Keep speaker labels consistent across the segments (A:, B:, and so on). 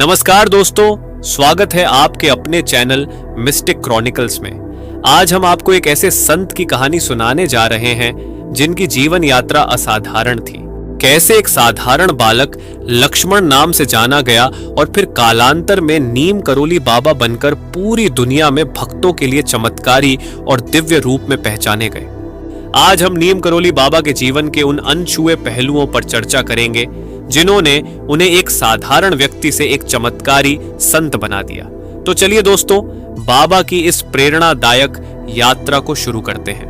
A: नमस्कार दोस्तों, स्वागत है आपके अपने चैनल मिस्टिक क्रॉनिकल्स में। आज हम आपको एक ऐसे संत की कहानी सुनाने जा रहे हैं जिनकी जीवन यात्रा असाधारण थी। कैसे एक साधारण बालक लक्ष्मण नाम से जाना गया और फिर कालांतर में नीम करोली बाबा बनकर पूरी दुनिया में भक्तों के लिए चमत्कारी और दिव्य रूप में पहचाने गए। आज हम नीम करोली बाबा के जीवन के उन अनछुए पहलुओं पर चर्चा करेंगे जिन्होंने उन्हें एक साधारण व्यक्ति से एक चमत्कारी संत बना दिया। तो चलिए दोस्तों, बाबा की इस प्रेरणादायक यात्रा को शुरू करते हैं।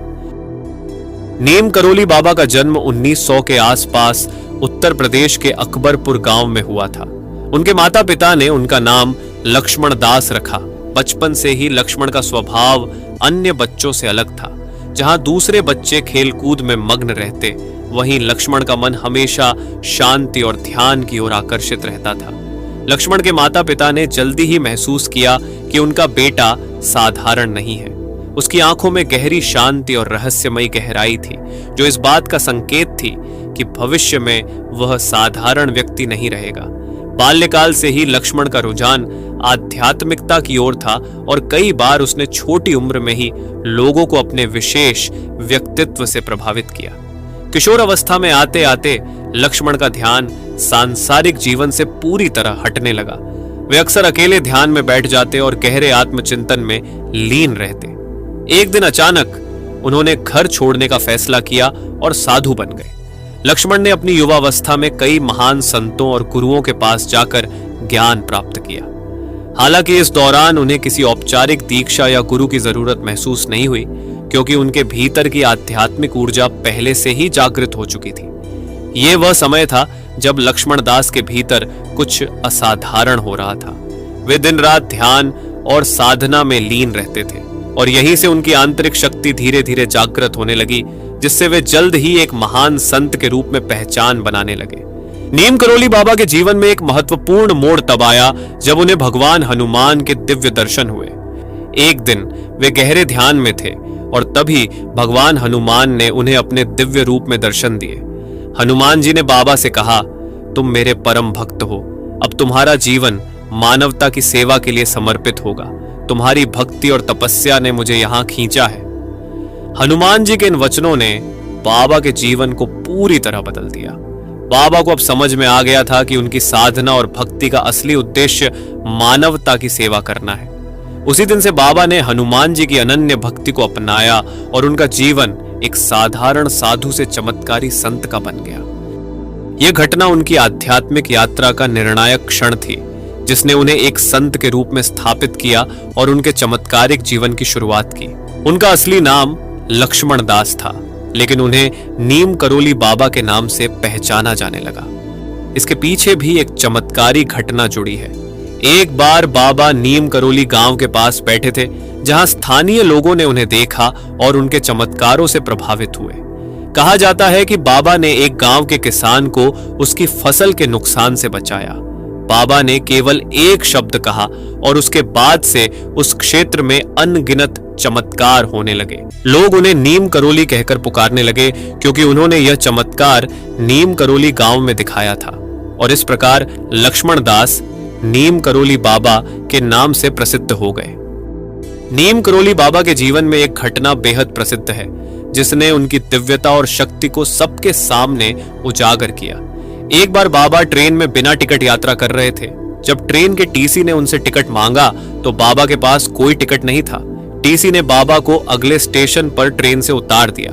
A: नीम करोली बाबा का जन्म 1900 के आसपास उत्तर प्रदेश के अकबरपुर गांव में हुआ था। उनके माता पिता ने उनका नाम लक्ष्मण दास रखा। बचपन से ही लक्ष्मण का स्वभाव अन्य बच्चों से अलग था। जहां दूसरे बच्चे खेलकूद में मग्न रहते, वहीं लक्ष्मण का मन हमेशा शांति और ध्यान की ओर आकर्षित रहता था। लक्ष्मण के माता पिता ने जल्दी ही महसूस किया कि उनका बेटा साधारण नहीं है। उसकी आंखों में गहरी शांति और रहस्यमयी गहराई थी, जो इस बात का संकेत थी कि भविष्य में वह साधारण व्यक्ति नहीं रहेगा। बाल्यकाल से ही लक्ष्मण का रुझान आध्यात्मिकता की ओर था और कई बार उसने छोटी उम्र में ही लोगों को अपने विशेष व्यक्तित्व से प्रभावित किया। किशोर अवस्था में आते आते लक्ष्मण का ध्यान सांसारिक जीवन से पूरी तरह हटने लगा। वे अक्सर अकेले ध्यान में बैठ जाते और गहरे आत्मचिंतन में लीन रहते। एक दिन अचानक उन्होंने घर छोड़ने का फैसला किया और साधु बन गए। लक्ष्मण ने अपनी युवावस्था में कई महान संतों और गुरुओं के पास जाकर ज्ञान प्राप्त किया। हालांकि इस दौरान उन्हें किसी औपचारिक दीक्षा या गुरु की जरूरत महसूस नहीं हुई, क्योंकि उनके भीतर की आध्यात्मिक ऊर्जा पहले से ही जागृत हो चुकी थी। यह वह समय था जब लक्ष्मण दास के भीतर कुछ असाधारण हो रहा था। वे दिन रात ध्यान और साधना में लीन रहते थे और यहीं से उनकी आंतरिक शक्ति धीरे धीरे जागृत होने लगी, जिससे वे जल्द ही एक महान संत के रूप में पहचान बनाने लगे। नीम करोली बाबा के जीवन में एक महत्वपूर्ण मोड़ तब आया जब उन्हें भगवान हनुमान के दिव्य दर्शन हुए। एक दिन वे गहरे ध्यान में थे और तभी भगवान हनुमान ने उन्हें अपने दिव्य रूप में दर्शन दिए। हनुमान जी ने बाबा से कहा, तुम मेरे परम भक्त हो, अब तुम्हारा जीवन मानवता की सेवा के लिए समर्पित होगा। तुम्हारी भक्ति और तपस्या ने मुझे यहां खींचा है। हनुमान जी के इन वचनों ने बाबा के जीवन को पूरी तरह बदल दिया। बाबा को अब समझ में आ गया था कि उनकी साधना और भक्ति का असली उद्देश्य मानवता की सेवा करना है। उसी दिन से बाबा ने हनुमान जी की अनन्य भक्ति को अपनाया और उनका जीवन एक साधारण साधु से चमत्कारी संत का बन गया। यह घटना उनकी आध्यात्मिक यात्रा का निर्णायक क्षण थी, जिसने उन्हें एक संत के रूप में स्थापित किया और उनके चमत्कारिक जीवन की शुरुआत की। उनका असली नाम लक्ष्मण दास था, लेकिन उन्हें नीम करोली बाबा के नाम से पहचाना जाने लगा। इसके पीछे भी एक चमत्कारी घटना जुड़ी है। एक बार बाबा नीम करोली गांव के पास बैठे थे, जहां स्थानीय लोगों ने उन्हें देखा और उनके चमत्कारों से प्रभावित हुए। कहा जाता है कि बाबा ने एक गांव के किसान को उसकी फसल के नुकसान से बचाया। बाबा ने केवल एक शब्द कहा और उसके बाद से उस क्षेत्र में अनगिनत चमत्कार होने लगे। लोग उन्हें नीम करोली कहकर पुकारने लगे, क्योंकि उन्होंने यह चमत्कार नीम करोली गांव में दिखाया था। और इस प्रकार लक्ष्मण दास नीम करोली बाबा के नाम से प्रसिद्ध हो गए। नीम करोली बाबा के जीवन में एक घटना बेहद प्रसिद्ध है, जिसने उनकी दिव्यता और शक्ति को सबके सामने उजागर किया। एक बार बाबा ट्रेन में बिना टिकट यात्रा कर रहे थे। जब ट्रेन के टीसी ने उनसे टिकट मांगा तो बाबा के पास कोई टिकट नहीं था। टीसी ने बाबा को अगले स्टेशन पर ट्रेन से उतार दिया,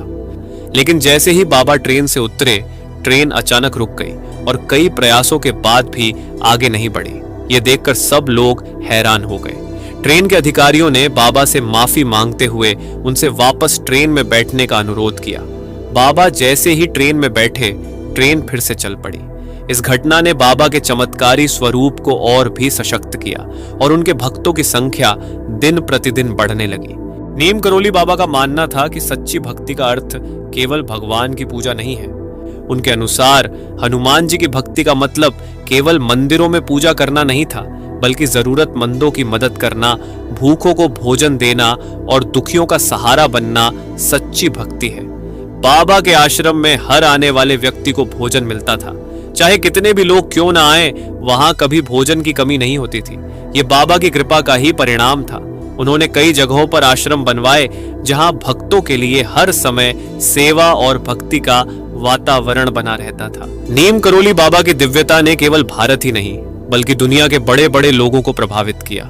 A: लेकिन जैसे ही बाबा ट्रेन से उतरे, ट्रेन अचानक रुक गई और कई प्रयासों के बाद भी आगे नहीं बढ़ी। ये देखकर सब लोग हैरान हो गए। ट्रेन के अधिकारियों ने बाबा से माफी मांगते हुए उनसे वापस ट्रेन में बैठने का अनुरोध किया। बाबा जैसे ही ट्रेन में बैठे, ट्रेन फिर से चल पड़ी। इस घटना ने बाबा के चमत्कारी स्वरूप को और भी सशक्त किया और उनके भक्तों की संख्या दिन प्रतिदिन बढ़ने लगी। नीम करोली बाबा का मानना था कि सच्ची भक्ति का अर्थ केवल भगवान की पूजा नहीं है। उनके अनुसार हनुमान जी की भक्ति का मतलब केवल मंदिरों में पूजा करना नहीं था, बल्कि जरूरतमंदों की मदद करना, भूखों को भोजन देना और दुखियों का सहारा बनना सच्ची भक्ति है। बाबा के आश्रम में हर आने वाले व्यक्ति को भोजन मिलता था, चाहे कितने भी लोग क्यों ना आए, वहां कभी भोजन की कमी नहीं होती थी। ये बाबा की कृपा का ही परिणाम था। उन्होंने कई जगहों पर आश्रम बनवाए जहां भक्तों के लिए हर समय सेवा और भक्ति का वातावरण बना रहता था। नीम करोली बाबा की दिव्यता ने केवल भारत ही नहीं बल्कि दुनिया के बड़े बड़े लोगों को प्रभावित किया।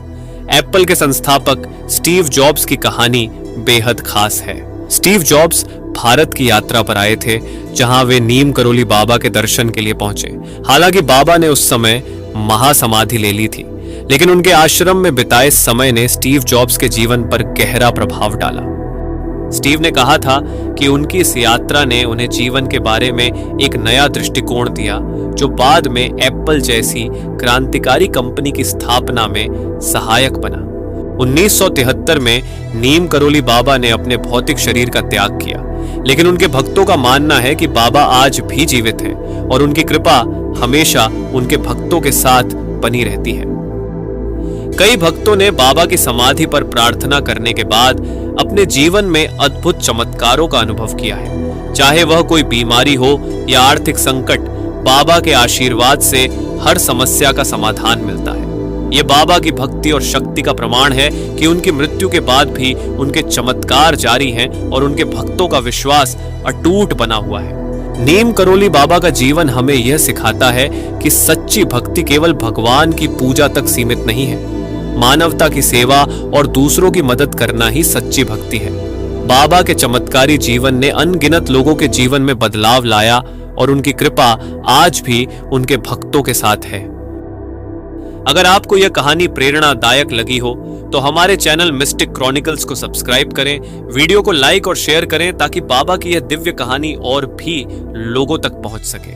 A: एप्पल के संस्थापक स्टीव जॉब्स की कहानी बेहद खास है। स्टीव जॉब्स भारत की यात्रा पर आए थे जहां वे नीम करोली बाबा के दर्शन के लिए पहुंचे। हालांकि बाबा ने उस समय महासमाधि ले ली थी, लेकिन उनके आश्रम में बिताए समय ने स्टीव जॉब्स के जीवन पर गहरा प्रभाव डाला। स्टीव ने कहा था कि उनकी इस यात्रा ने उन्हें जीवन के बारे में एक नया दृष्टिकोण दिया, जो बाद में एप्पल जैसी क्रांतिकारी कंपनी की स्थापना में सहायक बना। 1973 में नीम करोली बाबा ने अपने भौतिक शरीर का त्याग किया, लेकिन उनके भक्तों का मानना है कि बाबा आज भी जीवित हैं और उनकी कृपा हमेशा उनके भक्तों के साथ बनी रहती है। कई भक्तों ने बाबा की समाधि पर प्रार्थना करने के बाद अपने जीवन में अद्भुत चमत्कारों का अनुभव किया है। चाहे वह कोई बीमारी हो या आर्थिक संकट, बाबा के आशीर्वाद से हर समस्या का समाधान मिलता है। यह बाबा की भक्ति और शक्ति का प्रमाण है कि उनकी मृत्यु के बाद भी उनके चमत्कार जारी हैं और उनके भक्तों का विश्वास अटूट बना हुआ है। नीम करोली बाबा का जीवन हमें यह सिखाता है कि सच्ची भक्ति केवल भगवान की पूजा तक सीमित नहीं है। मानवता की सेवा और दूसरों की मदद करना ही सच्ची भक्ति है। बाबा के चमत्कारी जीवन ने अनगिनत लोगों के जीवन में बदलाव लाया और उनकी कृपा आज भी उनके भक्तों के साथ है। अगर आपको यह कहानी प्रेरणादायक लगी हो तो हमारे चैनल मिस्टिक क्रॉनिकल्स को सब्सक्राइब करें, वीडियो को लाइक और शेयर करें ताकि बाबा की यह दिव्य कहानी और भी लोगों तक पहुंच सके।